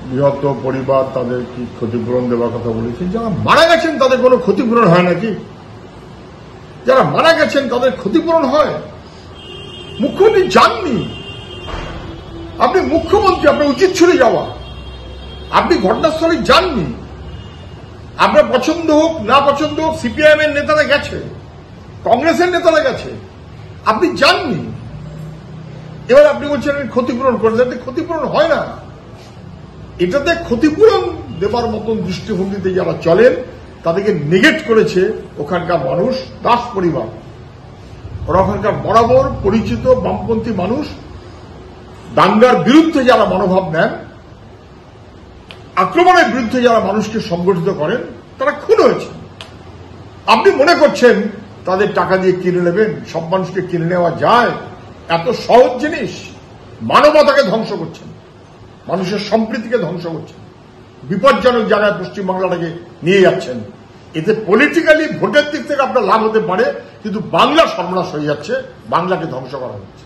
বৃহত্তর পরিবার তাদের কি ক্ষতিপূরণ দেওয়ার কথা বলেছেন। যারা মারা গেছেন তাদের কোনো ক্ষতিপূরণ হয় নাকি? যারা মারা গেছেন তাদের ক্ষতিপূরণ হয়? মুখ্যমন্ত্রী যাননি, আপনি মুখ্যমন্ত্রী, আপনার উচিত ছিল যাওয়া। আপনি ঘটনাস্থলে যাননি। আপনার পছন্দ হোক না পছন্দ হোক, সিপিআইএম এর নেতারা গেছে, কংগ্রেসের নেতারা গেছে, আপনি যাননি। এবার আপনি বলছেন ক্ষতিপূরণ করে দেন। ক্ষতিপূরণ হয় না। এটাতে ক্ষতিপূরণ দেবার মতন দৃষ্টিভঙ্গিতে যারা চলেন তাদেরকে নেগেট করেছে ওখানকার মানুষ, দাস পরিবার। ওরা ওখানকার বরাবর পরিচিত বামপন্থী মানুষ। দাঙ্গার বিরুদ্ধে যারা মনোভাব নেন, আক্রমণের বিরুদ্ধে যারা মানুষকে সংগঠিত করেন, তারা খুন হয়েছে। আপনি মনে করছেন তাদের টাকা দিয়ে কিনে নেবেন? সব মানুষকে কিনে নেওয়া যায়? এত সহজ জিনিস? মানবতাকে ধ্বংস করছেন, মানুষের সম্প্রীতিকে ধ্বংস করছেন, বিপজ্জনক জায়গায় পশ্চিমবাংলাটাকে নিয়ে যাচ্ছেন। এতে পলিটিক্যালি ভোটের দিক থেকে আপনার লাভ হতে পারে, কিন্তু বাংলা সর্বনাশ হয়ে যাচ্ছে, বাংলাকে ধ্বংস করা হচ্ছে।